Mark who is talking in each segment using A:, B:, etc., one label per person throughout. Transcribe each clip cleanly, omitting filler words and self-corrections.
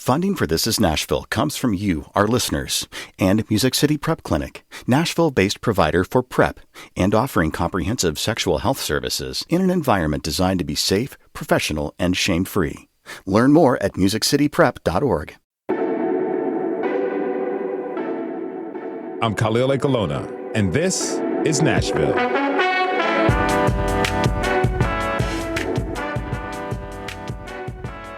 A: Funding for This Is Nashville comes from you, our listeners, and Music City Prep Clinic, Nashville-based provider for PrEP and offering comprehensive sexual health services in an environment designed to be safe, professional, and shame-free. Learn more at musiccityprep.org.
B: I'm Khalil Ekalona, and this is Nashville.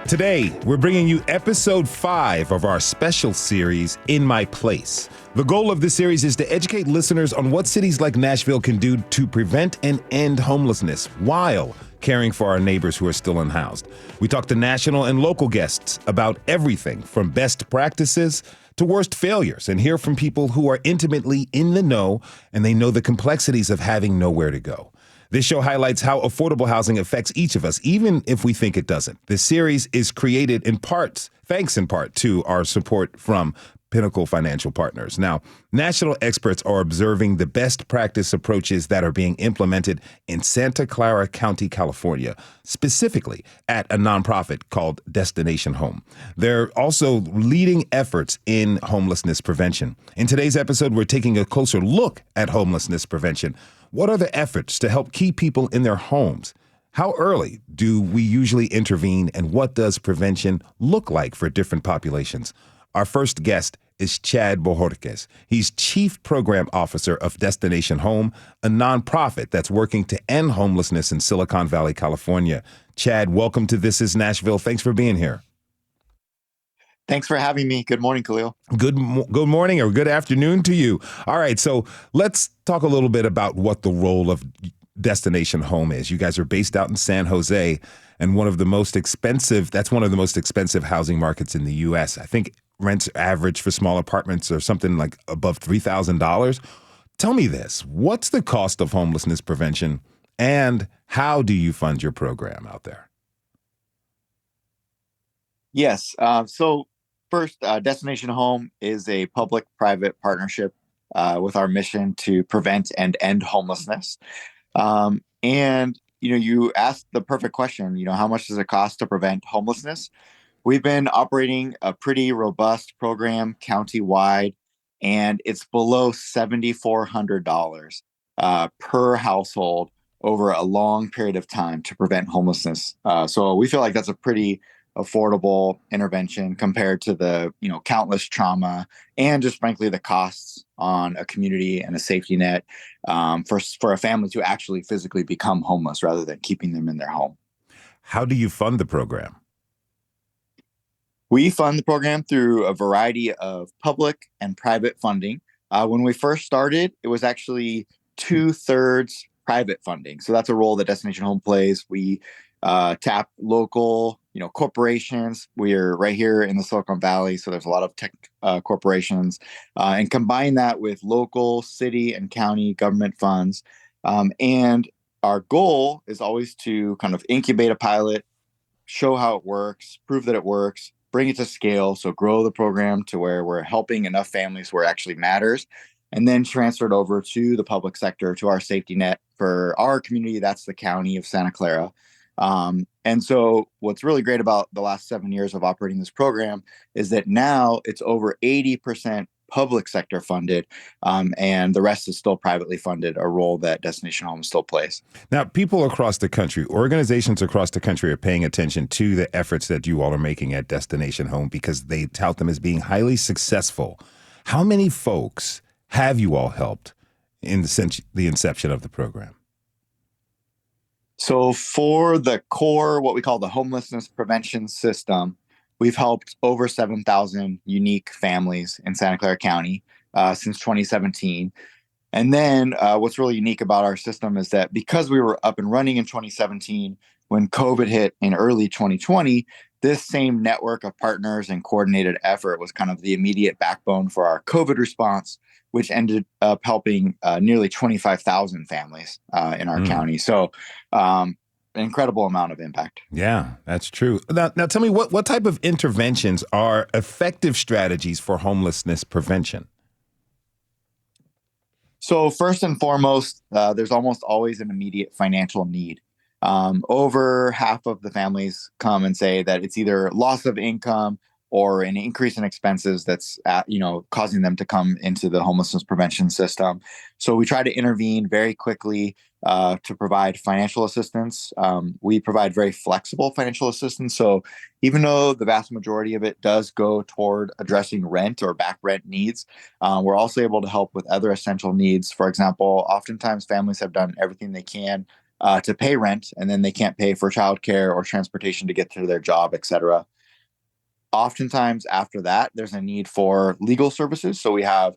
B: Today, we're bringing you episode 5 of our special series, In My Place. The goal of this series is to educate listeners on what cities like Nashville can do to prevent and end homelessness while caring for our neighbors who are still unhoused. We talk to national and local guests about everything from best practices to worst failures and hear from people who are intimately in the know and they know the complexities of having nowhere to go. This show highlights how affordable housing affects each of us, even if we think it doesn't. This series is created thanks in part to our support from Pinnacle Financial Partners. Now, national experts are observing the best practice approaches that are being implemented in Santa Clara County, California, specifically at a nonprofit called Destination Home. They're also leading efforts in homelessness prevention. In today's episode, we're taking a closer look at homelessness prevention. What are the efforts to help keep people in their homes? How early do we usually intervene, and what does prevention look like for different populations? Our first guest is Chad Bojorquez. He's Chief Program Officer of Destination Home, a nonprofit that's working to end homelessness in Silicon Valley, California. Chad, welcome to This Is Nashville. Thanks for being here.
C: Thanks for having me. Good morning, Khalil.
B: Good morning or good afternoon to you. All right, so let's talk a little bit about what the role of Destination Home is. You guys are based out in San Jose, and one of the most expensive housing markets in the U.S. I think rents average for small apartments are something like above $3,000. Tell me this, what's the cost of homelessness prevention, and how do you fund your program out there?
C: Yes. So first, Destination Home is a public-private partnership with our mission to prevent and end homelessness. And, you asked the perfect question, how much does it cost to prevent homelessness? We've been operating a pretty robust program countywide, and it's below $7,400 per household over a long period of time to prevent homelessness. So we feel like that's a pretty affordable intervention compared to the, countless trauma and just frankly the costs on a community and a safety net for a family to actually physically become homeless rather than keeping them in their home.
B: How do you fund the program?
C: We fund the program through a variety of public and private funding. When we first started, it was actually 2/3 private funding. So that's a role that Destination Home plays. We tap local, corporations. We're right here in the Silicon Valley, so there's a lot of tech corporations, and combine that with local, city, and county government funds. And our goal is always to kind of incubate a pilot, show how it works, prove that it works, bring it to scale, so grow the program to where we're helping enough families where it actually matters, and then transfer it over to the public sector, to our safety net for our community. That's the county of Santa Clara. And so what's really great about the last 7 years of operating this program is that now it's over 80% public sector funded, and the rest is still privately funded, a role that Destination Home still plays.
B: Now, people across the country, organizations across the country are paying attention to the efforts that you all are making at Destination Home because they tout them as being highly successful. How many folks have you all helped in the inception of the program?
C: So for the core, what we call the homelessness prevention system, we've helped over 7,000 unique families in Santa Clara County since 2017. And then what's really unique about our system is that because we were up and running in 2017, when COVID hit in early 2020, this same network of partners and coordinated effort was kind of the immediate backbone for our COVID response, which ended up helping nearly 25,000 families in our county. So an incredible amount of impact.
B: Yeah, that's true. Now tell me, what type of interventions are effective strategies for homelessness prevention?
C: So first and foremost, there's almost always an immediate financial need. Over half of the families come and say that it's either loss of income or an increase in expenses that's causing them to come into the homelessness prevention system. So we try to intervene very quickly to provide financial assistance. We provide very flexible financial assistance. So even though the vast majority of it does go toward addressing rent or back rent needs, we're also able to help with other essential needs. For example, oftentimes families have done everything they can to pay rent, and then they can't pay for childcare or transportation to get to their job, et cetera. Oftentimes after that, there's a need for legal services. So we have,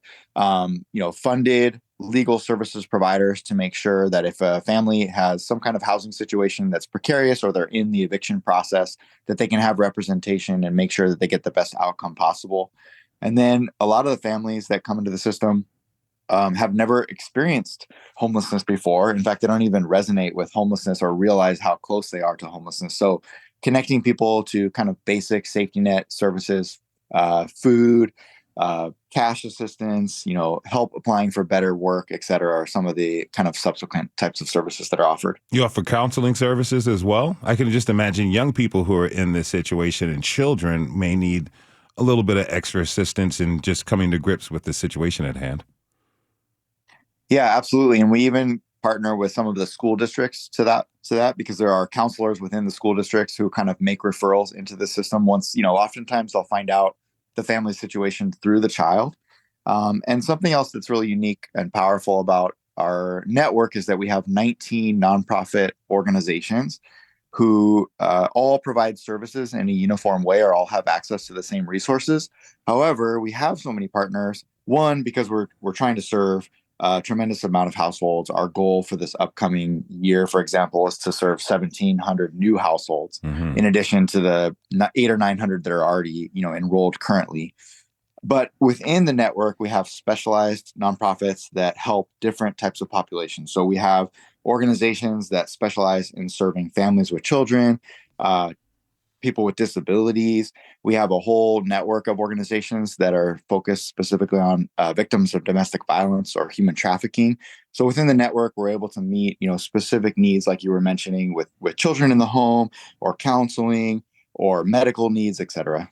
C: funded legal services providers to make sure that if a family has some kind of housing situation that's precarious or they're in the eviction process, that they can have representation and make sure that they get the best outcome possible. And then a lot of the families that come into the system have never experienced homelessness before. In fact, they don't even resonate with homelessness or realize how close they are to homelessness. So connecting people to kind of basic safety net services, food, cash assistance, help applying for better work, et cetera, are some of the kind of subsequent types of services that are offered.
B: You offer counseling services as well? I can just imagine young people who are in this situation and children may need a little bit of extra assistance in just coming to grips with the situation at hand.
C: Yeah, absolutely. And we even partner with some of the school districts to that because there are counselors within the school districts who kind of make referrals into the system. Once, oftentimes they'll find out the family situation through the child. And something else that's really unique and powerful about our network is that we have 19 nonprofit organizations who all provide services in a uniform way or all have access to the same resources. However, we have so many partners, one, because we're trying to serve a tremendous amount of households. Our goal for this upcoming year, for example, is to serve 1,700 new households, in addition to the 800 or 900 that are already, enrolled currently. But within the network, we have specialized nonprofits that help different types of populations. So we have organizations that specialize in serving families with children, people with disabilities. We have a whole network of organizations that are focused specifically on victims of domestic violence or human trafficking. So within the network, we're able to meet, specific needs like you were mentioning with children in the home or counseling or medical needs, et cetera.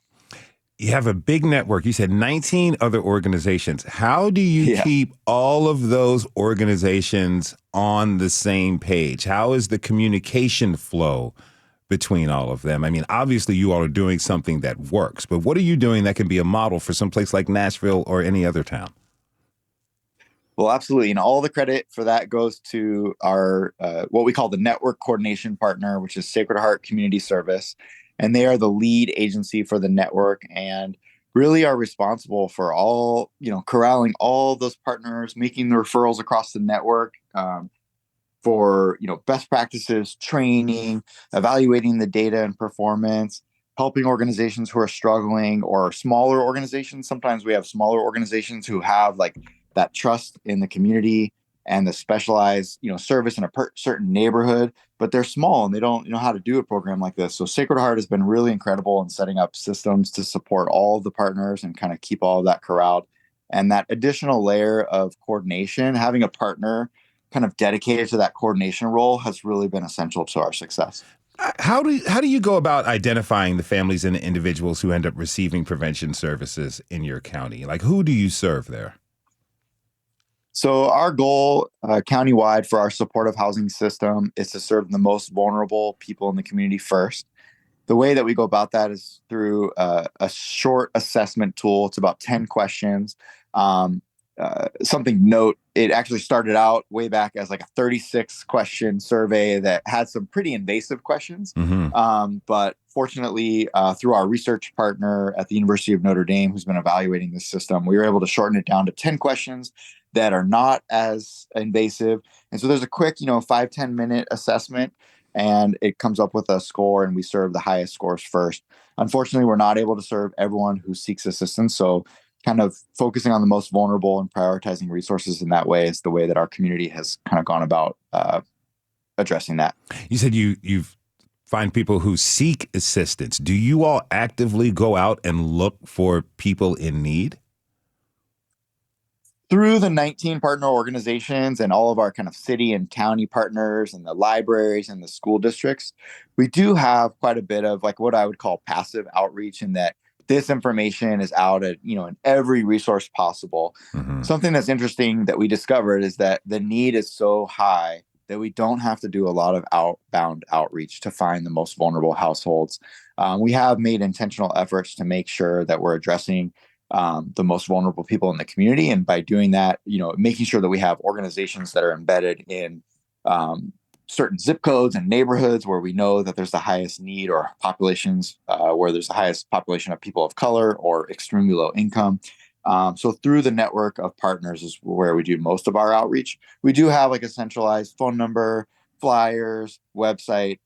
B: You have a big network. You said 19 other organizations. How do you keep all of those organizations on the same page? How is the communication flow between all of them? I mean, obviously you all are doing something that works, but what are you doing that can be a model for some place like Nashville or any other town?
C: Well, absolutely. And all the credit for that goes to our, what we call the network coordination partner, which is Sacred Heart Community Service. And they are the lead agency for the network and really are responsible for all, corralling all those partners, making the referrals across the network, for best practices, training, evaluating the data and performance, helping organizations who are struggling or smaller organizations. Sometimes we have smaller organizations who have like that trust in the community and the specialized service in a certain neighborhood, but they're small and they don't know how to do a program like this. So Sacred Heart has been really incredible in setting up systems to support all of the partners and kind of keep all of that corralled. And that additional layer of coordination, having a partner kind of dedicated to that coordination role, has really been essential to our success.
B: How do you go about identifying the families and the individuals who end up receiving prevention services in your county? Like, who do you serve there?
C: So our goal countywide for our supportive housing system is to serve the most vulnerable people in the community first. The way that we go about that is through a short assessment tool. It's about 10 questions. Note, it actually started out way back as like a 36 question survey that had some pretty invasive questions. But fortunately, through our research partner at the University of Notre Dame, who's been evaluating this system, we were able to shorten it down to 10 questions that are not as invasive. And so there's a quick, 5-10 minute assessment, and it comes up with a score, and we serve the highest scores first. Unfortunately, we're not able to serve everyone who seeks assistance. So kind of focusing on the most vulnerable and prioritizing resources in that way is the way that our community has kind of gone about addressing that.
B: You said you find people who seek assistance. Do you all actively go out and look for people in need?
C: Through the 19 partner organizations and all of our kind of city and county partners and the libraries and the school districts, we do have quite a bit of like what I would call passive outreach, in that this information is out at, in every resource possible.
B: Mm-hmm.
C: Something that's interesting that we discovered is that the need is so high that we don't have to do a lot of outbound outreach to find the most vulnerable households. We have made intentional efforts to make sure that we're addressing the most vulnerable people in the community. And by doing that, making sure that we have organizations that are embedded in certain zip codes and neighborhoods where we know that there's the highest need, or populations where there's the highest population of people of color or extremely low income. So through the network of partners is where we do most of our outreach. We do have like a centralized phone number, flyers, website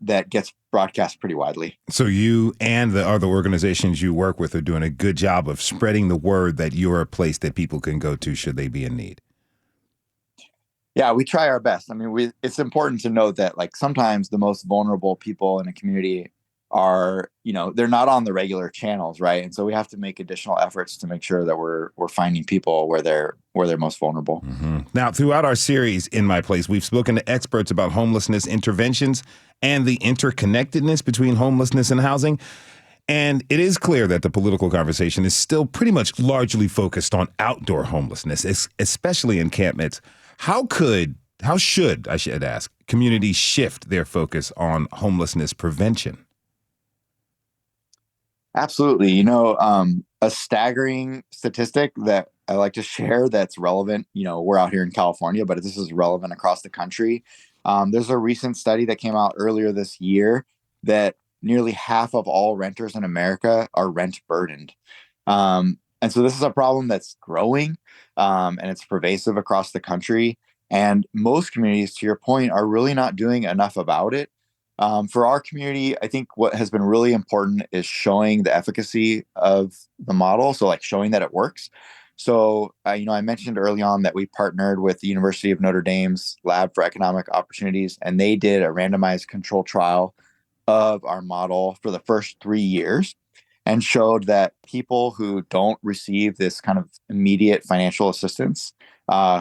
C: that gets broadcast pretty widely.
B: So you and the other organizations you work with are doing a good job of spreading the word that you're a place that people can go to should they be in need.
C: Yeah, we try our best. I mean, it's important to note that like sometimes the most vulnerable people in a community are, they're not on the regular channels, right? And so we have to make additional efforts to make sure that we're finding people where they're most vulnerable.
B: Mm-hmm. Now, throughout our series, In My Place, we've spoken to experts about homelessness interventions and the interconnectedness between homelessness and housing. And it is clear that the political conversation is still pretty much largely focused on outdoor homelessness, especially encampments. How should, I should ask, communities shift their focus on homelessness prevention?
C: Absolutely. A staggering statistic that I like to share that's relevant, we're out here in California, but this is relevant across the country. There's a recent study that came out earlier this year that nearly half of all renters in America are rent burdened. And so this is a problem that's growing and it's pervasive across the country. And most communities, to your point, are really not doing enough about it. For our community, I think what has been really important is showing the efficacy of the model. So like showing that it works. So, I mentioned early on that we partnered with the University of Notre Dame's Lab for Economic Opportunities, and they did a randomized control trial of our model for the first 3 years and showed that people who don't receive this kind of immediate financial assistance,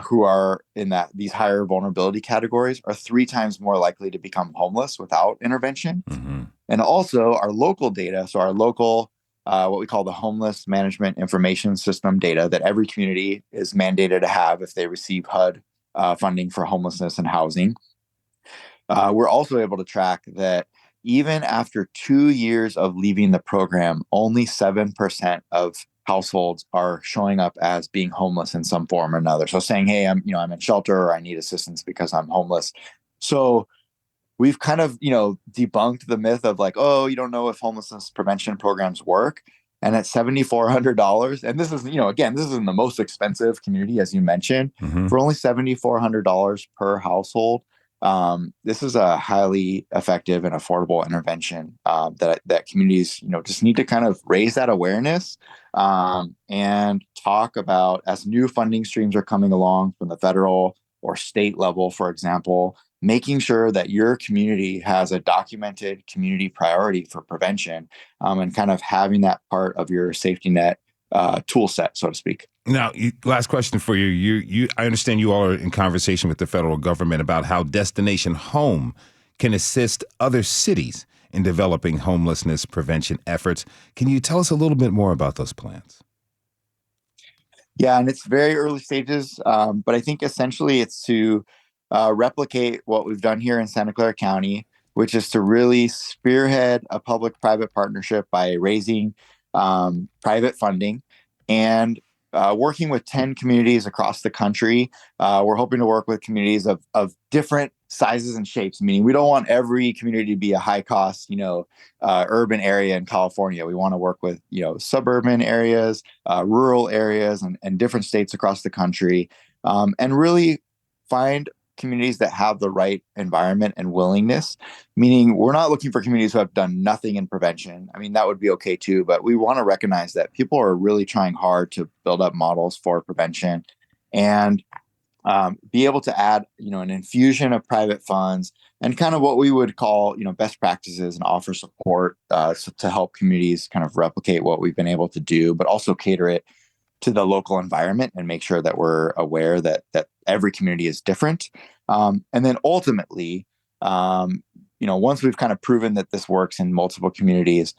C: who are in these higher vulnerability categories, are 3 times more likely to become homeless without intervention.
B: Mm-hmm.
C: And also our local data, so our local, what we call the Homeless Management Information System data that every community is mandated to have if they receive HUD funding for homelessness and housing. We're also able to track that even after 2 years of leaving the program, only 7% of households are showing up as being homeless in some form or another. So saying, hey, I'm in shelter, or I need assistance because I'm homeless. So we've kind of, debunked the myth of like, oh, you don't know if homelessness prevention programs work. And at $7,400, and this is, again, this is in the most expensive community, as you mentioned,
B: Mm-hmm.
C: for only $7,400 per household. This is a highly effective and affordable intervention that communities, just need to kind of raise that awareness and talk about as new funding streams are coming along from the federal or state level, for example, making sure that your community has a documented community priority for prevention and kind of having that part of your safety net tool set, so to speak.
B: Now, last question for you. I understand you all are in conversation with the federal government about how Destination Home can assist other cities in developing homelessness prevention efforts. Can you tell us a little bit more about those plans?
C: Yeah, and it's very early stages, but I think essentially it's to replicate what we've done here in Santa Clara County, which is to really spearhead a public-private partnership by raising private funding and working with 10 communities across the country. We're hoping to work with communities of different sizes and shapes, meaning we don't want every community to be a high-cost, urban area in California. We want to work with, suburban areas, rural areas, and different states across the country, and really find communities that have the right environment and willingness, meaning we're not looking for communities who have done nothing in prevention. I mean, that would be okay too, but we want to recognize that people are really trying hard to build up models for prevention and be able to add, an infusion of private funds and kind of what we would call, best practices and offer support to help communities kind of replicate what we've been able to do, but also cater it to the local environment and make sure that we're aware that every community is different. And then ultimately, once we've kind of proven that this works in multiple communities,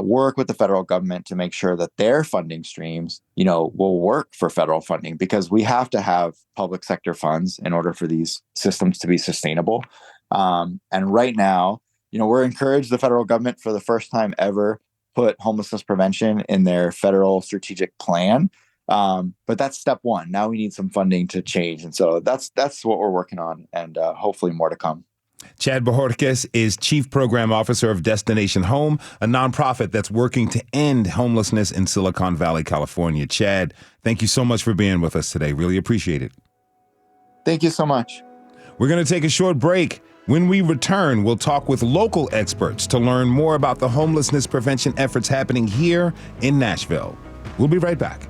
C: work with the federal government to make sure that their funding streams, will work for federal funding, because we have to have public sector funds in order for these systems to be sustainable. And right now, we're encouraged the federal government for the first time ever put homelessness prevention in their federal strategic plan. But that's step one. Now we need some funding to change. And so that's what we're working on, and hopefully more to come.
B: Chad Bojorquez is Chief Program Officer of Destination Home, a nonprofit that's working to end homelessness in Silicon Valley, California. Chad, thank you so much for being with us today. Really appreciate it.
C: Thank you so much.
B: We're going to take a short break. When we return, we'll talk with local experts to learn more about the homelessness prevention efforts happening here in Nashville. We'll be right back.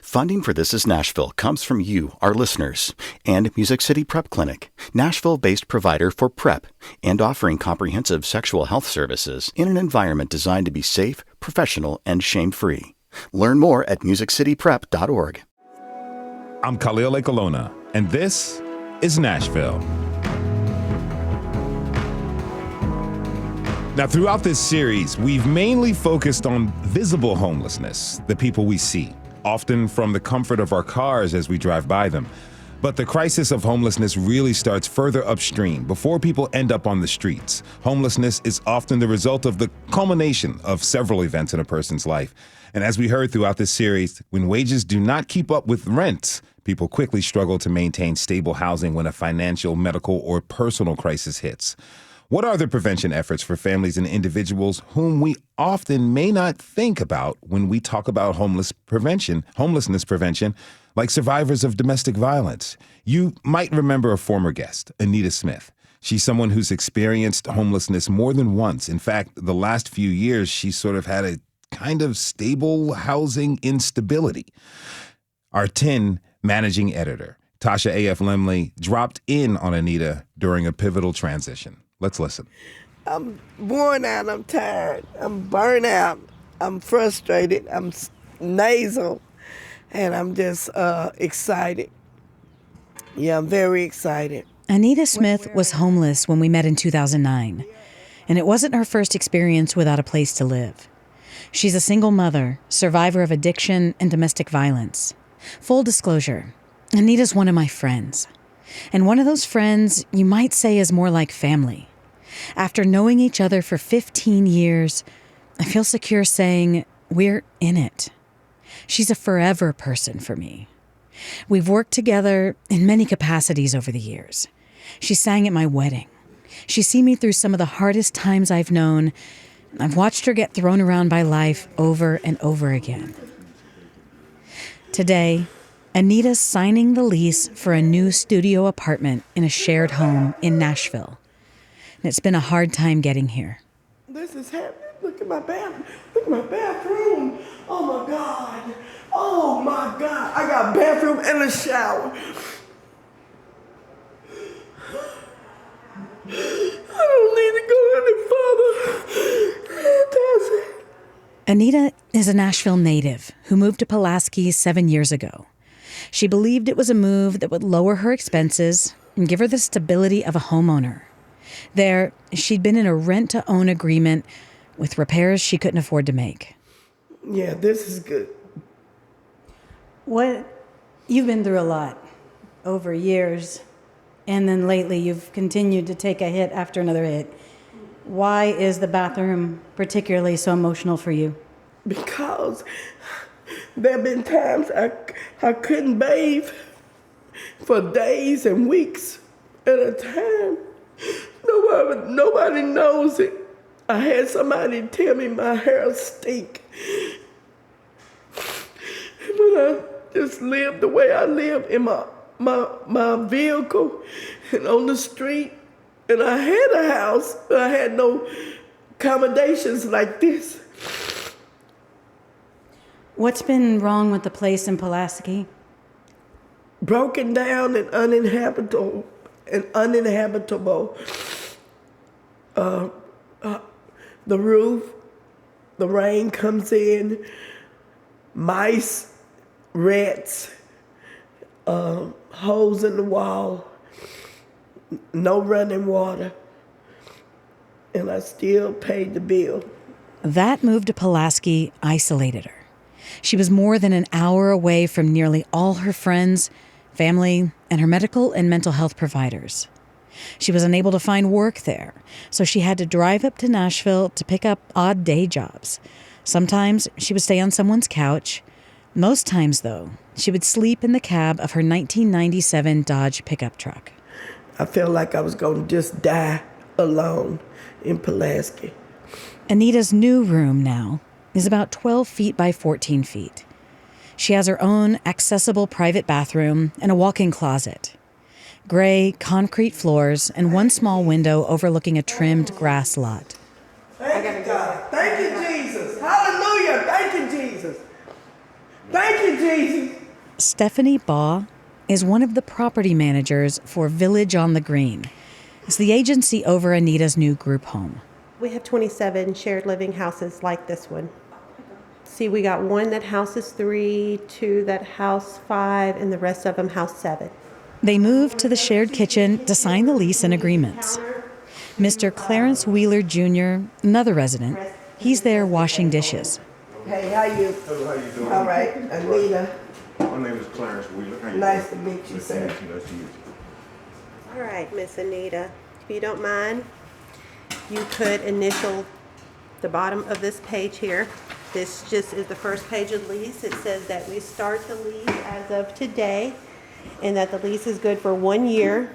A: Funding for This Is Nashville comes from you, our listeners, and Music City Prep Clinic, Nashville-based provider for PrEP and offering comprehensive sexual health services in an environment designed to be safe, professional, and shame-free. Learn more at musiccityprep.org.
B: I'm Khalil Ecolona, and this is Nashville. Now, throughout this series, we've mainly focused on visible homelessness, the people we see, often from the comfort of our cars as we drive by them. But the crisis of homelessness really starts further upstream, before people end up on the streets. Homelessness is often the result of the culmination of several events in a person's life. And as we heard throughout this series, when wages do not keep up with rent, people quickly struggle to maintain stable housing when a financial, medical, or personal crisis hits. What are the prevention efforts for families and individuals whom we often may not think about when we talk about homelessness prevention, like survivors of domestic violence? You might remember a former guest, Anita Smith. She's someone who's experienced homelessness more than once. In fact, the last few years, she sort of had a kind of stable housing instability. Our 10 managing editor, Tasha A.F. Lemley, dropped in on Anita during a pivotal transition. Let's listen.
D: I'm worn out, I'm tired, I'm burnt out, I'm frustrated, I'm nasal, and I'm just excited. Yeah, I'm very excited.
E: Anita Smith was homeless when we met in 2009, and it wasn't her first experience without a place to live. She's a single mother, survivor of addiction and domestic violence. Full disclosure, Anita's one of my friends. And one of those friends you might say is more like family. After knowing each other for 15 years, I feel secure saying we're in it. She's a forever person for me. We've worked together in many capacities over the years. She sang at my wedding. She's seen me through some of the hardest times I've known. I've watched her get thrown around by life over and over again. Today, Anita's signing the lease for a new studio apartment in a shared home in Nashville. And it's been a hard time getting here.
D: This is happening. Look at my bathroom. Look at my bathroom. Oh my God. Oh my God. I got a bathroom and a shower. I don't need to go any further.
E: Anita is a Nashville native who moved to Pulaski 7 years ago. She believed it was a move that would lower her expenses and give her the stability of a homeowner. There, she'd been in a rent-to-own agreement with repairs she couldn't afford to make.
D: Yeah, this is good.
E: You've been through a lot over years, and then lately you've continued to take a hit after another hit. Why is the bathroom particularly so emotional for you?
D: Because there have been times I couldn't bathe for days and weeks at a time. Nobody knows it. I had somebody tell me my hair stink. But I just lived the way I lived in my vehicle and on the street. And I had a house, but I had no accommodations like this.
E: What's been wrong with the place in Pulaski?
D: Broken down and uninhabitable. The roof, the rain comes in, mice, rats, holes in the wall, no running water, and I still paid the bill.
E: That move to Pulaski isolated her. She was more than an hour away from nearly all her friends, family, and her medical and mental health providers. She was unable to find work there, so she had to drive up to Nashville to pick up odd day jobs. Sometimes she would stay on someone's couch. Most times, though, she would sleep in the cab of her 1997 Dodge pickup truck.
D: I felt like I was going to just die alone in Pulaski.
E: Anita's new room now is about 12 feet by 14 feet. She has her own accessible private bathroom and a walk-in closet. Gray concrete floors and one small window overlooking a trimmed grass lot.
D: Thank you, God. Thank you, Jesus. Hallelujah. Thank you, Jesus. Thank you, Jesus.
E: Stephanie Baugh is one of the property managers for Village on the Green. It's the agency over Anita's new group home.
F: We have 27 shared living houses like this one. See, we got one that houses 3, 2 that house 5, and the rest of them house 7.
E: They moved to the shared kitchen to sign the lease and agreements. Mr. Clarence Wheeler Jr., another resident, he's there washing dishes.
D: Hey, how you?
G: Hello, how you doing?
D: All right, Anita.
G: My name is Clarence Wheeler. How you
D: Nice
G: doing?
D: to meet you, sir.
G: Nice to meet you.
F: All right, Miss Anita, if you don't mind, you could initial the bottom of this page here. This just is the first page of the lease. It says that we start the lease as of today and that the lease is good for 1 year.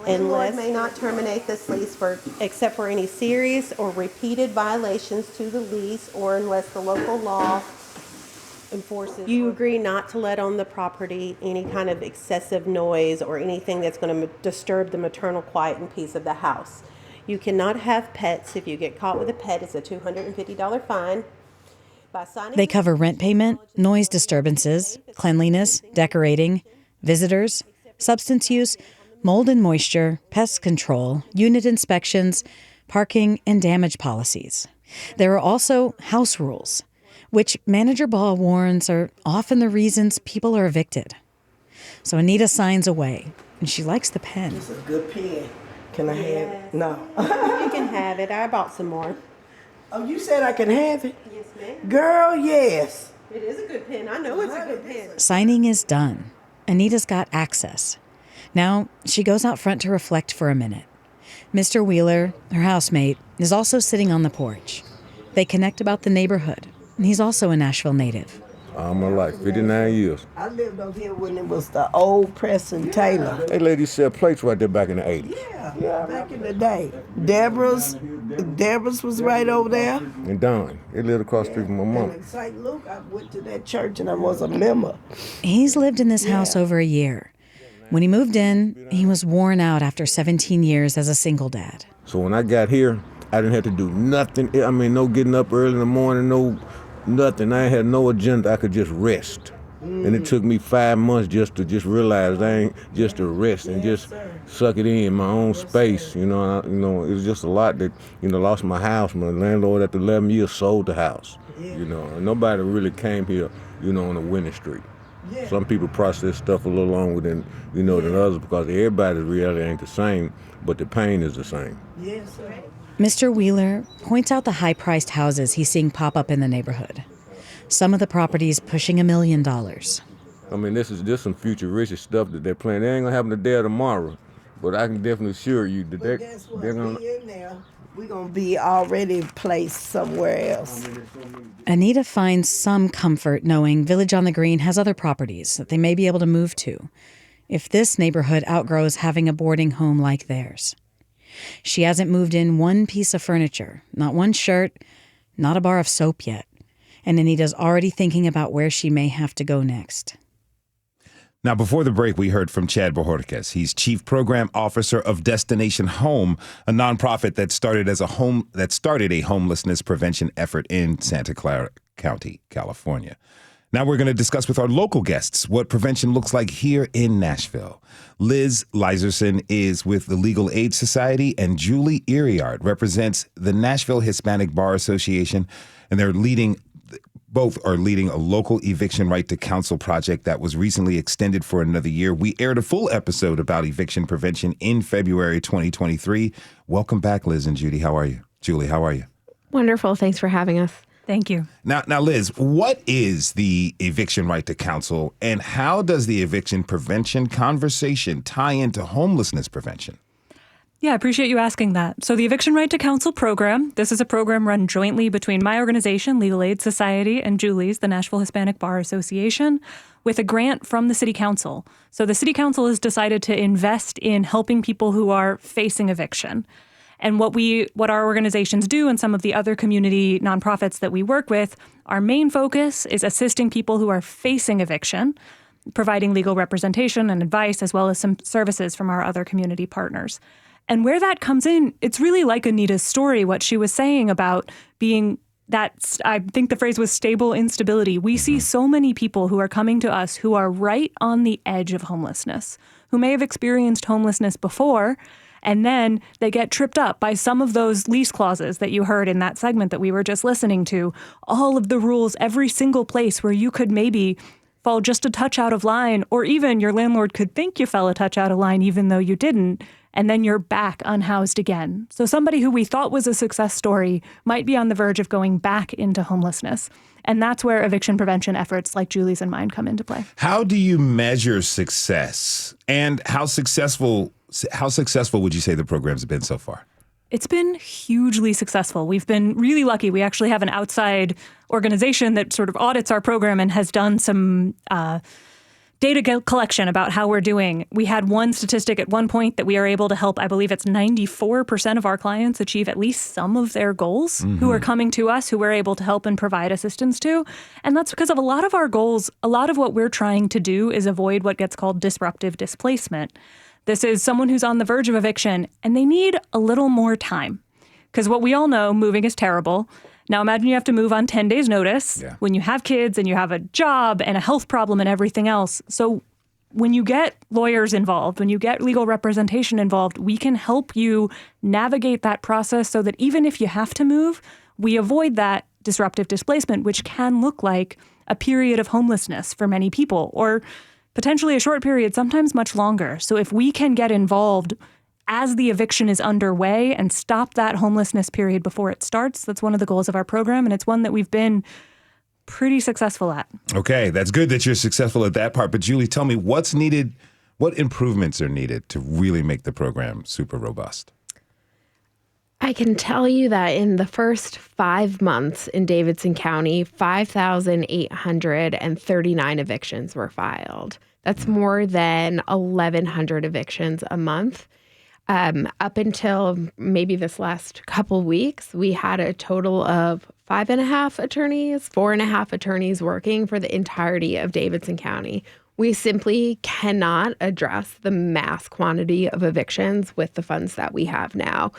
F: And landlord may not terminate this lease except for any serious or repeated violations to the lease or unless the local law enforces. You agree not to let on the property any kind of excessive noise or anything that's going to disturb the maternal quiet and peace of the house. You cannot have pets. If you get caught with a pet, it's a $250 fine.
E: They cover rent payment, noise disturbances, cleanliness, decorating, visitors, substance use, mold and moisture, pest control, unit inspections, parking, and damage policies. There are also house rules, which Manager Baugh warns are often the reasons people are evicted. So Anita signs away, and she likes the pen.
D: It's a good pen. Can I have it? No.
F: You can have it. I bought some more.
D: Oh, you said I can have it?
F: Yes, ma'am.
D: Girl, yes.
F: It is a good pen. I know it's a good pen.
E: Signing is done. Anita's got access. Now she goes out front to reflect for a minute. Mr. Wheeler, her housemate, is also sitting on the porch. They connect about the neighborhood. He's also a Nashville native.
G: All my life, 59 years.
D: I lived over here when it was the old Preston Taylor.
G: Hey, lady sell plates right there back in the 80s.
D: Yeah, back in the day. Deborah's was right over there.
G: And Don, they lived across the street from my
D: And
G: mom.
D: in St. Luke, I went to that church and I was a member.
E: He's lived in this house over a year. When he moved in, he was worn out after 17 years as a single dad.
G: So when I got here, I didn't have to do nothing. I mean, no getting up early in the morning, no nothing. I had no agenda. I could just rest. And it took me 5 months just to realize I ain't just to rest and just suck it in my own space. You know, it was just a lot that, lost my house. My landlord after 11 years sold the house. And nobody really came here, on a winning streak. Some people process stuff a little longer than others because everybody's reality ain't the same, but the pain is the same.
D: Yes, sir.
E: Mr. Wheeler points out the high-priced houses he's seeing pop up in the neighborhood. Some of the properties pushing $1 million.
G: I mean, this is some futuristic stuff that they're planning. They ain't gonna happen today or tomorrow, but I can definitely assure you that
D: But guess what?
G: they're gonna.
D: We in there. We're going to be already placed somewhere else.
E: Anita finds some comfort knowing Village on the Green has other properties that they may be able to move to if this neighborhood outgrows having a boarding home like theirs. She hasn't moved in one piece of furniture, not one shirt, not a bar of soap yet. And Anita's already thinking about where she may have to go next.
B: Now, before the break, we heard from Chad Bojorquez. He's Chief Program Officer of Destination Home, a nonprofit that started a homelessness prevention effort in Santa Clara County, California. Now we're going to discuss with our local guests what prevention looks like here in Nashville. Liz Liserson is with the Legal Aid Society, and Julie Iriart represents the Nashville Hispanic Bar Association, and both are leading a local eviction right to counsel project that was recently extended for another year. We aired a full episode about eviction prevention in February 2023. Welcome back, Liz and Judy. How are you? Julie, how are you?
H: Wonderful. Thanks for having us.
E: Thank you.
B: Now, Liz, what is the eviction right to counsel, and how does the eviction prevention conversation tie into homelessness prevention?
I: Yeah, I appreciate you asking that. So the Eviction Right to Counsel program, this is a program run jointly between my organization, Legal Aid Society, and Julie's, the Nashville Hispanic Bar Association, with a grant from the City Council. So the City Council has decided to invest in helping people who are facing eviction. And what our organizations do and some of the other community nonprofits that we work with, our main focus is assisting people who are facing eviction, providing legal representation and advice, as well as some services from our other community partners. And where that comes in, it's really like Anita's story, what she was saying about being that, I think the phrase was stable instability. We see so many people who are coming to us who are right on the edge of homelessness, who may have experienced homelessness before, and then they get tripped up by some of those lease clauses that you heard in that segment that we were just listening to. All of the rules, every single place where you could maybe fall just a touch out of line, or even your landlord could think you fell a touch out of line even though you didn't, and then you're back unhoused again. So somebody who we thought was a success story might be on the verge of going back into homelessness. And that's where eviction prevention efforts like Julie's and mine come into play.
B: How do you measure success, and how successful would you say the program's been so far?
I: It's been hugely successful. We've been really lucky. We actually have an outside organization that sort of audits our program and has done some data collection about how we're doing. We had one statistic at one point that we are able to help, I believe it's 94% of our clients achieve at least some of their goals who are coming to us, who we're able to help and provide assistance to. And that's because of a lot of our goals. A lot of what we're trying to do is avoid what gets called disruptive displacement. This is someone who's on the verge of eviction, and they need a little more time. Because what we all know, moving is terrible. Now imagine you have to move on 10 days notice when you have kids and you have a job and a health problem and everything else. So when you get lawyers involved, when you get legal representation involved, we can help you navigate that process so that even if you have to move, we avoid that disruptive displacement, which can look like a period of homelessness for many people, or potentially a short period, sometimes much longer. So if we can get involved as the eviction is underway and stop that homelessness period before it starts, that's one of the goals of our program, and it's one that we've been pretty successful at.
B: Okay, that's good that you're successful at that part. But Julie, tell me what's needed, what improvements are needed to really make the program super robust?
H: I can tell you that in the first 5 months in Davidson County, 5,839 evictions were filed. That's more than 1,100 evictions a month. Up until maybe this last couple weeks, we had a total of 4.5 attorneys working for the entirety of Davidson County. We simply cannot address the mass quantity of evictions with the funds that we have now.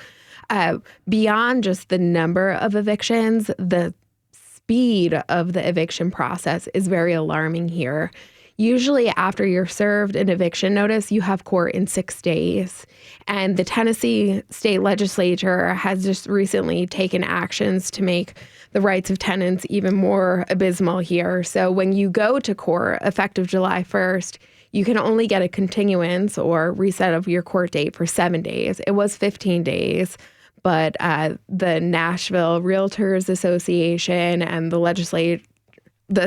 H: Beyond just the number of evictions, the speed of the eviction process is very alarming here. Usually after you're served an eviction notice, you have court in 6 days. And the Tennessee state legislature has just recently taken actions to make the rights of tenants even more abysmal here. So when you go to court effective July 1st, you can only get a continuance or reset of your court date for 7 days. It was 15 days. But the Nashville Realtors Association and the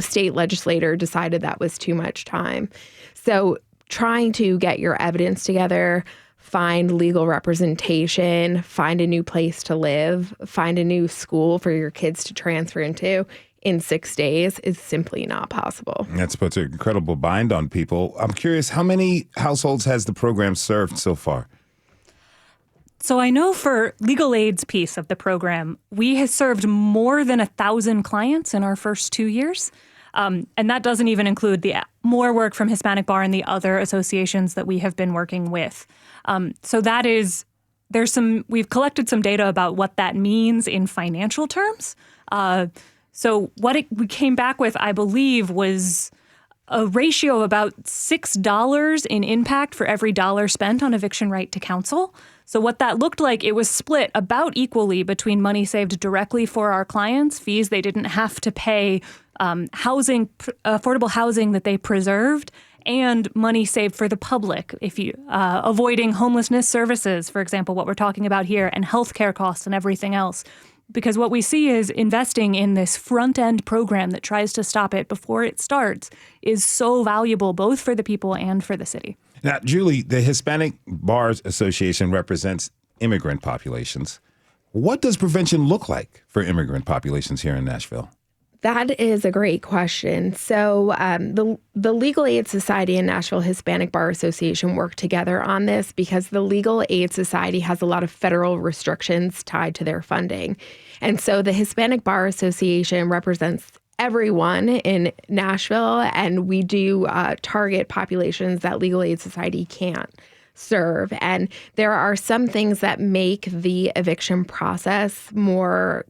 H: state legislator decided that was too much time. So trying to get your evidence together, find legal representation, find a new place to live, find a new school for your kids to transfer into in 6 days is simply not possible.
B: That's puts an incredible bind on people. I'm curious, how many households has the program served so far?
I: So I know for Legal Aid's piece of the program, we have served more than 1,000 clients in our first 2 years. And that doesn't even include the more work from Hispanic Bar and the other associations that we have been working with. So that is, we've collected some data about what that means in financial terms. So we came back with, I believe, was a ratio of about $6 in impact for every dollar spent on eviction right to counsel. So what that looked like, it was split about equally between money saved directly for our clients, fees they didn't have to pay, affordable housing that they preserved, and money saved for the public, avoiding homelessness services, for example, what we're talking about here, and healthcare costs and everything else. Because what we see is investing in this front-end program that tries to stop it before it starts is so valuable both for the people and for the city.
B: Now, Julie, the Hispanic Bars Association represents immigrant populations. What does prevention look like for immigrant populations here in Nashville?
H: That is a great question. So the Legal Aid Society and Nashville Hispanic Bar Association work together on this because the Legal Aid Society has a lot of federal restrictions tied to their funding. And so the Hispanic Bar Association represents everyone in Nashville, and we do target populations that Legal Aid Society can't serve. And there are some things that make the eviction process more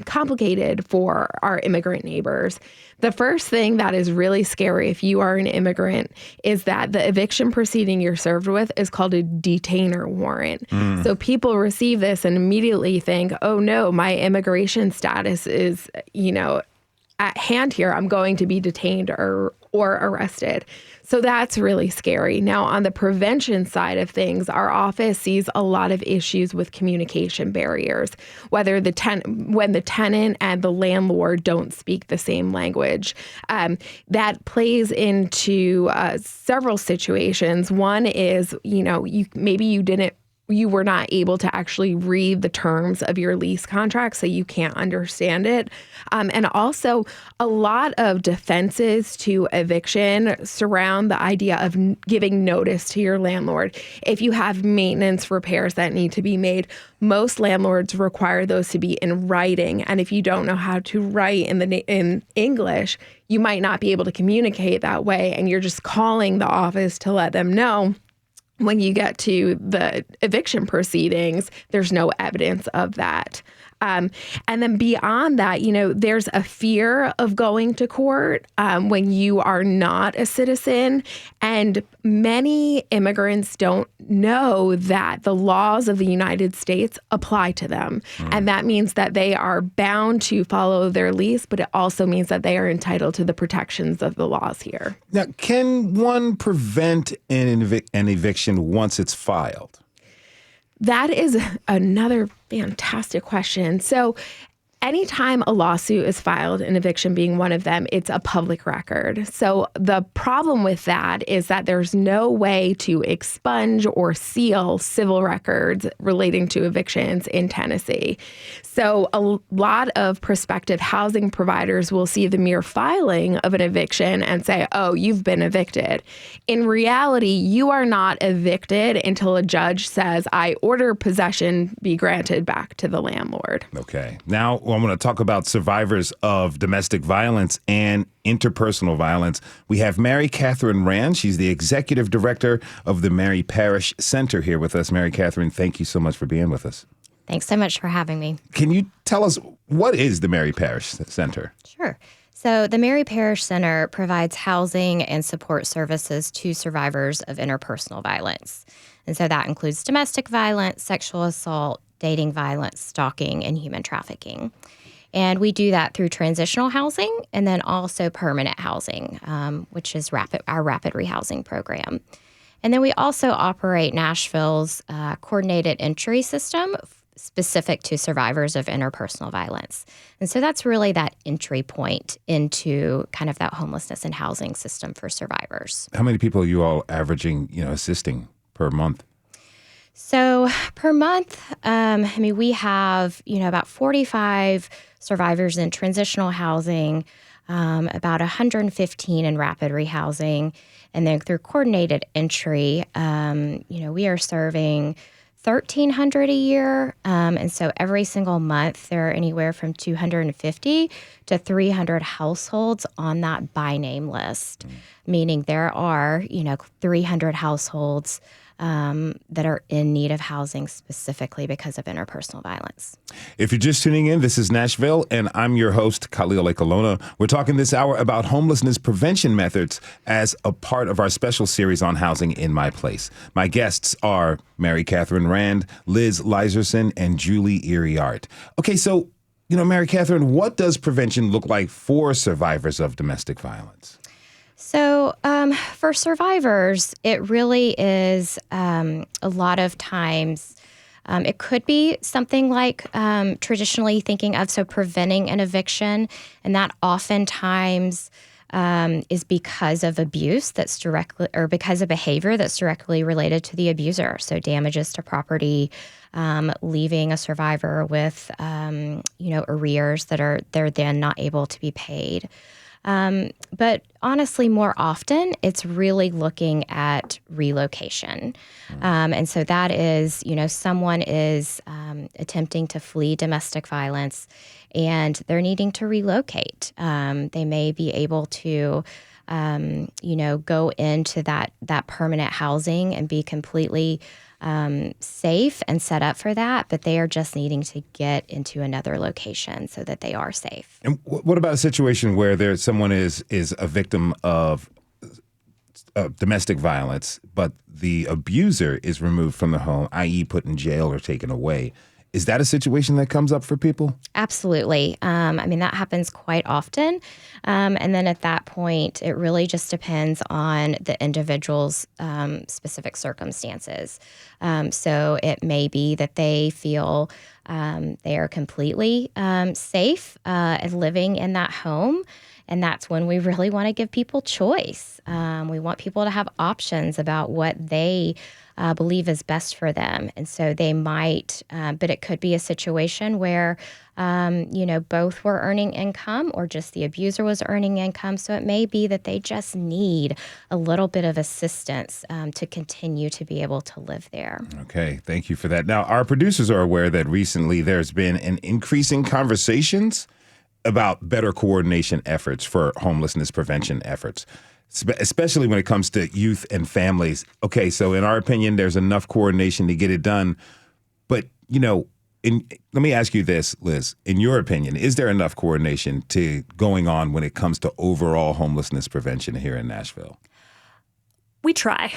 H: complicated for our immigrant neighbors. The first thing that is really scary if you are an immigrant is that the eviction proceeding you're served with is called a detainer warrant. So people receive this and immediately think, oh no, my immigration status is, at hand here. I'm going to be detained or arrested. So that's really scary. Now, on the prevention side of things, our office sees a lot of issues with communication barriers, whether when the tenant and the landlord don't speak the same language. That plays into several situations. One is, you were not able to actually read the terms of your lease contract, so you can't understand it. And also, a lot of defenses to eviction surround the idea of giving notice to your landlord. If you have maintenance repairs that need to be made, most landlords require those to be in writing. And if you don't know how to write in English, you might not be able to communicate that way, and you're just calling the office to let them know. When you get to the eviction proceedings, there's no evidence of that. And then beyond that, there's a fear of going to court when you are not a citizen. And many immigrants don't know that the laws of the United States apply to them. And that means that they are bound to follow their lease, but it also means that they are entitled to the protections of the laws here.
B: Now, can one prevent an eviction once it's filed?
H: That is another fantastic question. So anytime a lawsuit is filed, an eviction being one of them, it's a public record. So the problem with that is that there's no way to expunge or seal civil records relating to evictions in Tennessee. So a lot of prospective housing providers will see the mere filing of an eviction and say, oh, you've been evicted. In reality, you are not evicted until a judge says, I order possession be granted back to the landlord.
B: Okay. Now, I want to talk about survivors of domestic violence and interpersonal violence. We have Mary Catherine Rand. She's the executive director of the Mary Parish Center here with us. Mary Catherine, thank you so much for being with us.
J: Thanks so much for having me.
B: Can you tell us, what is the Mary Parish Center?
J: Sure. So the Mary Parish Center provides housing and support services to survivors of interpersonal violence. And so that includes domestic violence, sexual assault, dating violence, stalking, and human trafficking. And we do that through transitional housing and then also permanent housing, which is our rapid rehousing program. And then we also operate Nashville's coordinated entry system specific to survivors of interpersonal violence. And so that's really that entry point into kind of that homelessness and housing system for survivors.
B: How many people are you all averaging, assisting per month?
J: So per month, we have, about 45 survivors in transitional housing, about 115 in rapid rehousing. And then through coordinated entry, we are serving 1,300 a year. And so every single month, there are anywhere from 250 to 300 households on that by name list, meaning there are, 300 households that are in need of housing specifically because of interpersonal violence.
B: If you're just tuning in, this is Nashville, and I'm your host, Khalil Ekolona. We're talking this hour about homelessness prevention methods as a part of our special series on housing in my place. My guests are Mary Catherine Rand, Liz Liserson, and Julie Iriart. Okay, so, Mary Catherine, what does prevention look like for survivors of domestic violence?
J: So for survivors, it really is a lot of times, it could be something like traditionally thinking of, so preventing an eviction, and that oftentimes is because of abuse that's directly, or because of behavior that's directly related to the abuser. So damages to property, leaving a survivor with, arrears that they're then not able to be paid. But honestly, more often, it's really looking at relocation. And so that is, someone is attempting to flee domestic violence and they're needing to relocate. They may be able to, go into that permanent housing and be completely safe and set up for that, but they are just needing to get into another location so that they are safe.
B: And what about a situation where someone is a victim of domestic violence, but the abuser is removed from the home, i.e. put in jail or taken away? Is that a situation that comes up for people? Absolutely.
J: That happens quite often. And then at that point, it really just depends on the individual's specific circumstances. So it may be that they feel they are completely safe living in that home. And that's when we really want to give people choice. We want people to have options about what they believe is best for them. And so they might, but it could be a situation where, both were earning income or just the abuser was earning income. So it may be that they just need a little bit of assistance to continue to be able to live there.
B: Okay, thank you for that. Now, our producers are aware that recently there's been an increase in conversations about better coordination efforts for homelessness prevention efforts, especially when it comes to youth and families. Okay, so in our opinion, there's enough coordination to get it done. But, let me ask you this, Liz. In your opinion, is there enough coordination going on when it comes to overall homelessness prevention here in Nashville?
I: We try,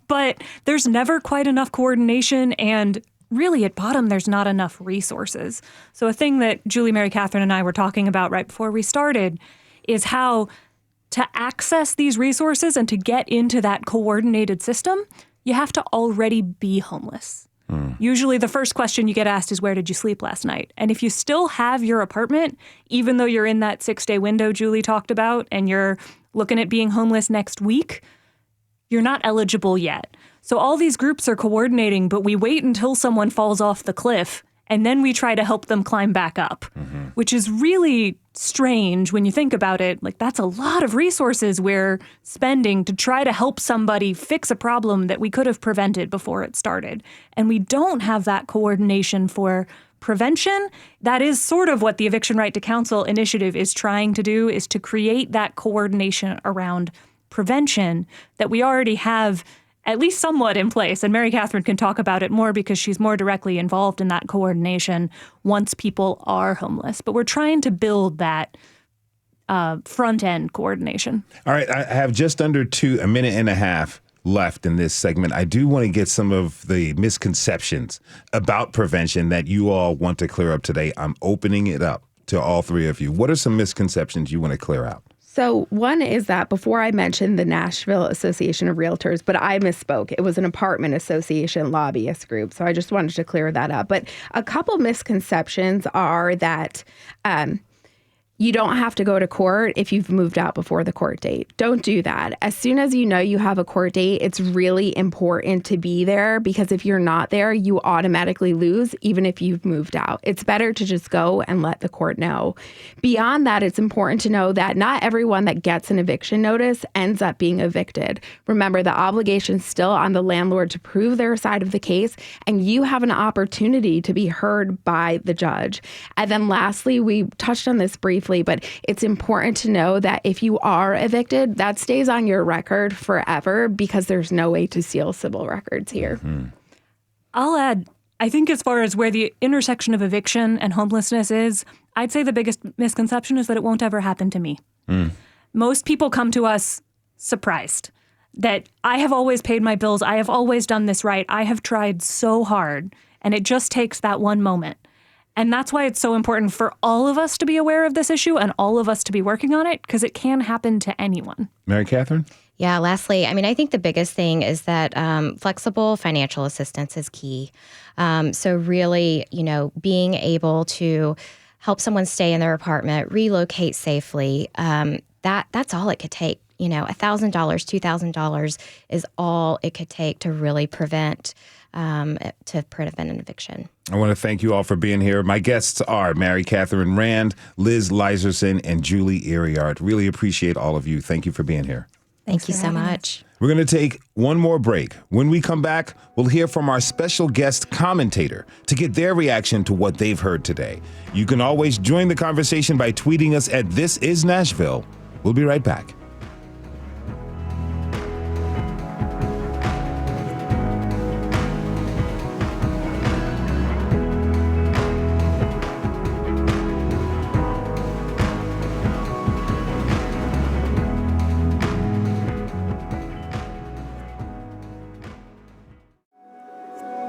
I: but there's never quite enough coordination, and really at bottom, there's not enough resources. So a thing that Julie, Mary Catherine, and I were talking about right before we started is how to access these resources and to get into that coordinated system, you have to already be homeless. Usually the first question you get asked is, where did you sleep last night? And if you still have your apartment, even though you're in that 6-day window Julie talked about, and you're looking at being homeless next week, you're not eligible yet. So all these groups are coordinating, but we wait until someone falls off the cliff, and then we try to help them climb back up, which is really strange when you think about it. Like, that's a lot of resources we're spending to try to help somebody fix a problem that we could have prevented before it started. And we don't have that coordination for prevention. That is sort of what the Eviction Right to Counsel initiative is trying to do, is to create that coordination around prevention that we already have at least somewhat in place. And Mary Catherine can talk about it more because she's more directly involved in that coordination once people are homeless. But we're trying to build that front-end coordination.
B: All right, I have just under a minute and a half left in this segment. I do want to get some of the misconceptions about prevention that you all want to clear up today. I'm opening it up to all three of you. What are some misconceptions you want to clear out?
H: So one is that before I mentioned the Nashville Association of Realtors, but I misspoke. It was an apartment association lobbyist group. So I just wanted to clear that up. But a couple misconceptions are that you don't have to go to court if you've moved out before the court date. Don't do that. As soon as you know you have a court date, it's really important to be there, because if you're not there, you automatically lose, even if you've moved out. It's better to just go and let the court know. Beyond that, it's important to know that not everyone that gets an eviction notice ends up being evicted. Remember, the obligation's still on the landlord to prove their side of the case, and you have an opportunity to be heard by the judge. And then lastly, we touched on this briefly Leslie, but it's important to know that if you are evicted, that stays on your record forever because there's no way to seal civil records here.
B: Mm-hmm.
I: I'll add, I think as far as where the intersection of eviction and homelessness is, I'd say the biggest misconception is that it won't ever happen to me. Most people come to us surprised that I have always paid my bills. I have always done this right. I have tried so hard, and it just takes that one moment. And that's why it's so important for all of us to be aware of this issue and all of us to be working on it, because it can happen to anyone.
B: Mary Catherine?
J: Yeah, lastly, I mean, I think the biggest thing is that flexible financial assistance is key. So really, being able to help someone stay in their apartment, relocate safely, that's all it could take. $1,000, $2,000 is all it could take to really prevent an eviction.
B: I want to thank you all for being here. My guests are Mary Catherine Rand, Liz Liserson, and Julie Iriart. Really appreciate all of you. Thank you for being here.
J: Thank you so much.
B: We're going to take one more break. When we come back, we'll hear from our special guest commentator to get their reaction to what they've heard today. You can always join the conversation by tweeting us at This Is Nashville. We'll be right back.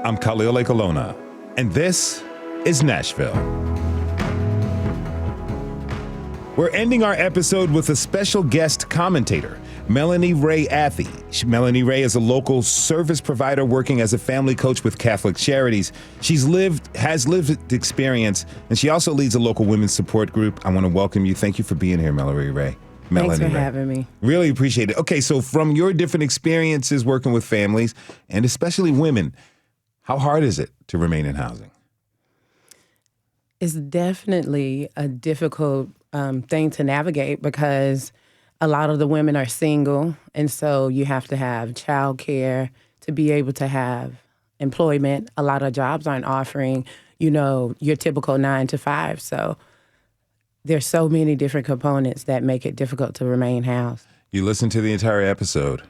B: I'm Khalil Ekalona, and this is Nashville. We're ending our episode with a special guest commentator, Melanie Ray Athey. Melanie Ray is a local service provider working as a family coach with Catholic Charities. Has lived experience, and she also leads a local women's support group. I want to welcome you. Thank you for being here, Melanie Ray.
K: Thanks for having me.
B: Really appreciate it. Okay, so from your different experiences working with families, and especially women, how hard is it to remain in housing?
K: It's definitely a difficult thing to navigate because a lot of the women are single, and so you have to have childcare to be able to have employment. A lot of jobs aren't offering, your typical 9 to 5. So there's so many different components that make it difficult to remain housed.
B: You listened to the entire episode.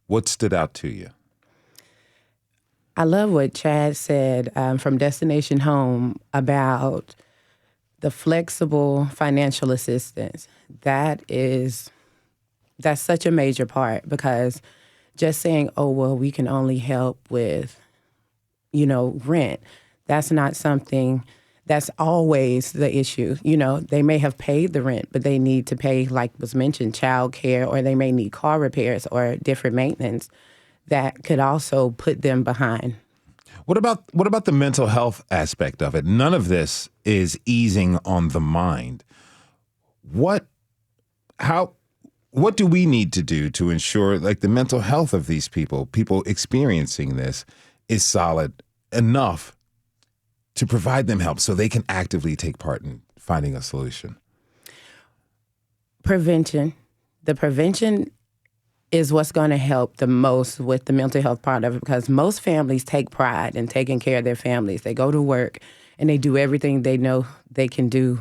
B: What stood out to you?
K: I love what Chad said from Destination Home about the flexible financial assistance. That's such a major part because just saying, oh, well, we can only help with, rent, that's not something that's always the issue. They may have paid the rent, but they need to pay, like was mentioned, child care, or they may need car repairs or different maintenance that could also put them behind.
B: What about the mental health aspect of it? None of this is easing on the mind. What do we need to do to ensure the mental health of these people experiencing this is solid enough to provide them help so they can actively take part in finding a solution?
K: Prevention. The prevention is what's going to help the most with the mental health part of it because most families take pride in taking care of their families. They go to work and they do everything they know they can do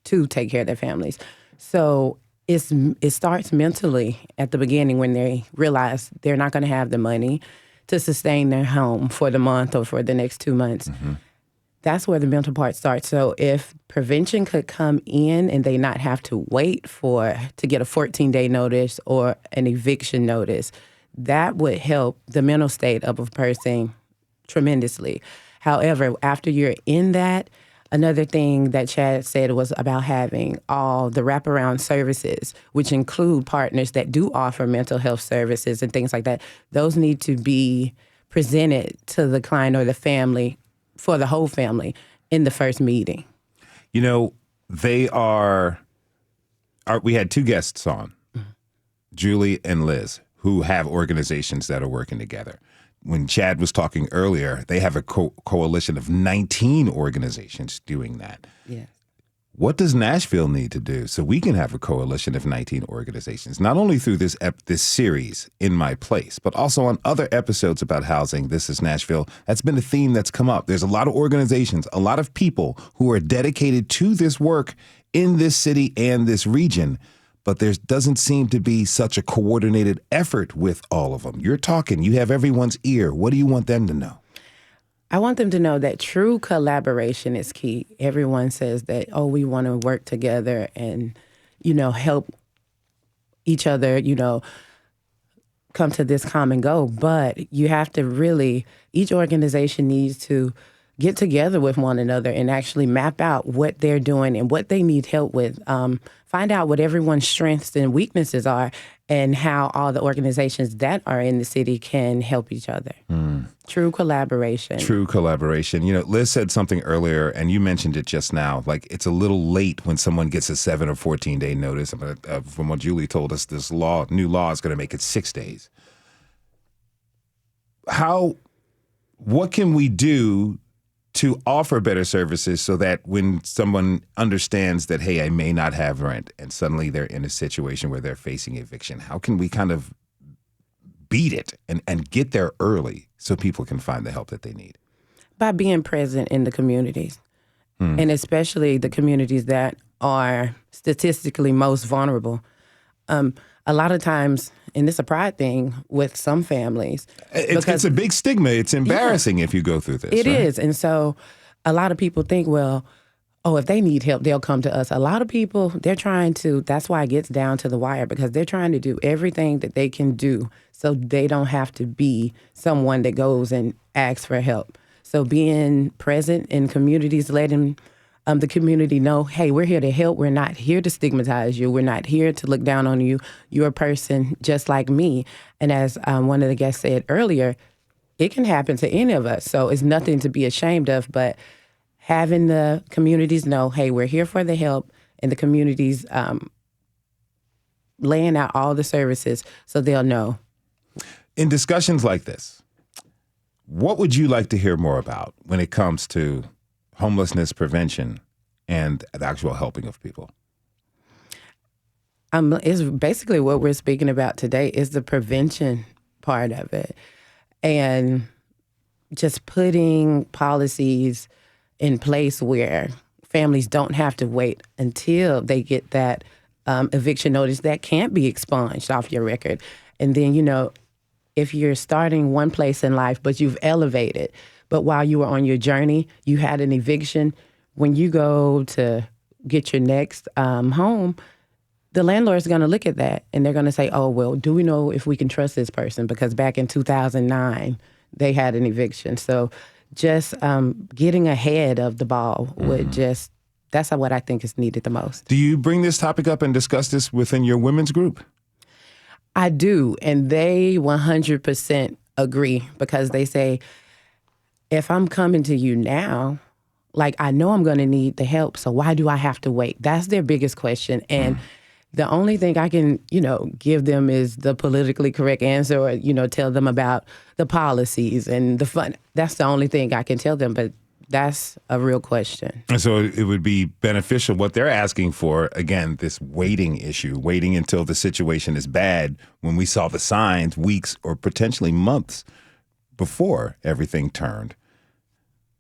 K: to take care of their families. So it starts mentally at the beginning when they realize they're not going to have the money to sustain their home for the month or for the next 2 months. Mm-hmm. That's where the mental part starts. So if prevention could come in and they not have to wait to get a 14-day notice or an eviction notice, that would help the mental state of a person tremendously. However, after you're in that, another thing that Chad said was about having all the wraparound services, which include partners that do offer mental health services and things like that. Those need to be presented to the client or the family for the whole family in the first meeting.
B: We had 2 guests on, Julie and Liz, who have organizations that are working together. When Chad was talking earlier, they have a coalition of 19 organizations doing that.
K: Yeah.
B: What does Nashville need to do so we can have a coalition of 19 organizations, not only through this series, In My Place, but also on other episodes about housing, This is Nashville? That's been a theme that's come up. There's a lot of organizations, a lot of people who are dedicated to this work in this city and this region, but there doesn't seem to be such a coordinated effort with all of them. You're talking, you have everyone's ear. What do you want them to know?
K: I want them to know that true collaboration is key. Everyone says that, oh, we want to work together and, help each other, come to this common goal. But you have to really, each organization needs to get together with one another and actually map out what they're doing and what they need help with. Find out what everyone's strengths and weaknesses are and how all the organizations that are in the city can help each other. True collaboration.
B: True collaboration. Liz said something earlier, and you mentioned it just now, like it's a little late when someone gets a 7 or 14-day notice. From what Julie told us, this new law is going to make it 6 days. What can we do to offer better services so that when someone understands that, hey, I may not have rent, and suddenly they're in a situation where they're facing eviction, how can we kind of beat it and get there early so people can find the help that they need?
K: By being present in the communities, and especially the communities that are statistically most vulnerable. A lot of times, and it's a pride thing with some families.
B: It's a big stigma. It's embarrassing if you go through this.
K: It is. And so a lot of people think, well, if they need help, they'll come to us. A lot of people, that's why it gets down to the wire, because they're trying to do everything that they can do so they don't have to be someone that goes and asks for help. So being present in communities, letting the community know, hey, we're here to help. We're not here to stigmatize you. We're not here to look down on you. You're a person just like me. And as one of the guests said earlier, it can happen to any of us. So it's nothing to be ashamed of, but having the communities know, hey, we're here for the help, and the communities laying out all the services so they'll know.
B: In discussions like this, what would you like to hear more about when it comes to homelessness prevention and the actual helping of people?
K: It's basically what we're speaking about today is the prevention part of it. And just putting policies in place where families don't have to wait until they get that eviction notice that can't be expunged off your record. And then, if you're starting one place in life, but you've elevated, but while you were on your journey, you had an eviction, when you go to get your next home, the landlord's going to look at that and they're going to say, oh, well, do we know if we can trust this person? Because back in 2009, they had an eviction. So just getting ahead of the ball that's what I think is needed the most.
B: Do you bring this topic up and discuss this within your women's group?
K: I do, and they 100% agree, because they say, if I'm coming to you now, I know I'm going to need the help, so why do I have to wait? That's their biggest question. And the only thing I can, give them is the politically correct answer, or, tell them about the policies and the fun. That's the only thing I can tell them, but that's a real question.
B: And so it would be beneficial. What they're asking for, again, this waiting issue, waiting until the situation is bad, when we saw the signs weeks or potentially months before everything turned.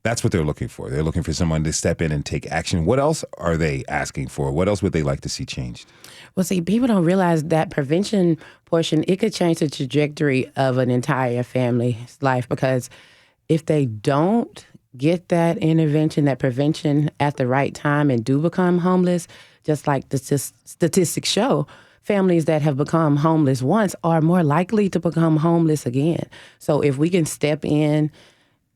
B: That's what they're looking for. They're looking for someone to step in and take action. What else are they asking for? What else would they like to see changed?
K: Well, see, people don't realize that prevention portion, it could change the trajectory of an entire family's life, because if they don't get that intervention, that prevention at the right time and do become homeless, just like the statistics show, families that have become homeless once are more likely to become homeless again. So if we can step in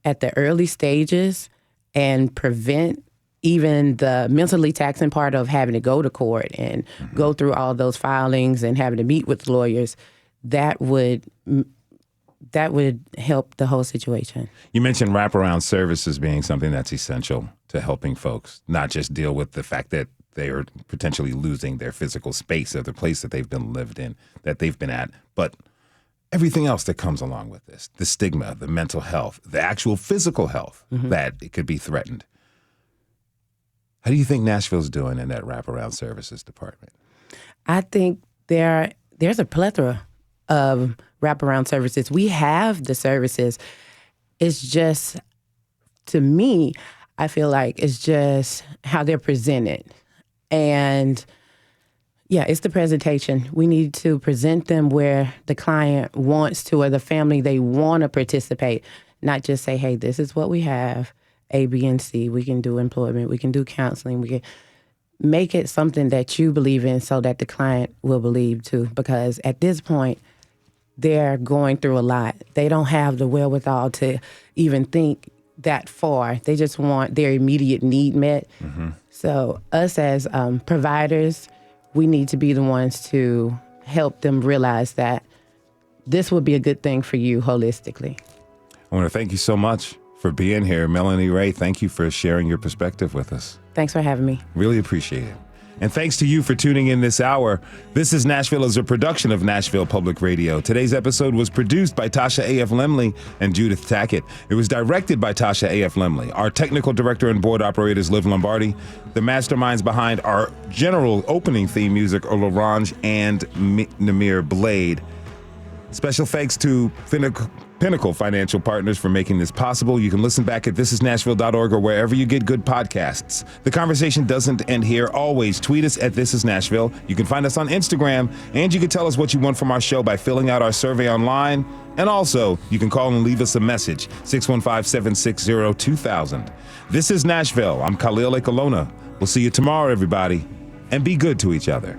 K: at the early stages and prevent even the mentally taxing part of having to go to court and go through all those filings and having to meet with lawyers, that would help the whole situation.
B: You mentioned wraparound services being something that's essential to helping folks not just deal with the fact that they are potentially losing their physical space or the place that they've been lived in, that they've been at, but everything else that comes along with this, the stigma, the mental health, the actual physical health, that it could be threatened. How do you think Nashville's doing in that wraparound services department?
K: I think there's a plethora of wraparound services. We have the services. It's just, to me, I feel like it's just how they're presented. And yeah, it's the presentation. We need to present them where the client wants to, or the family, they want to participate, not just say, hey, this is what we have, A, B, and C. We can do employment. We can do counseling. We can make it something that you believe in so that the client will believe too. Because at this point, they're going through a lot. They don't have the wherewithal to even think that far. They just want their immediate need met. Mm-hmm. So us as providers, we need to be the ones to help them realize that this would be a good thing for you holistically.
B: I want to thank you so much for being here. Melanie Ray, thank you for sharing your perspective with us.
K: Thanks for having me.
B: Really appreciate it. And thanks to you for tuning in this hour. This is Nashville is a production of Nashville Public Radio. Today's episode was produced by Tasha A.F. Lemley and Judith Tackett. It was directed by Tasha A.F. Lemley. Our technical director and board operator is Liv Lombardi. The masterminds behind our general opening theme music are LaRange and Namir Blade. Special thanks to Pinnacle Financial Partners for making this possible. You can listen back at thisisnashville.org or wherever you get good podcasts. The conversation doesn't end here. Always tweet us at This Is Nashville. You can find us on Instagram, and you can tell us what you want from our show by filling out our survey online. And also, you can call and leave us a message, 615-760-2000. This is Nashville. I'm Khalil Ekalona. We'll see you tomorrow, everybody, and be good to each other.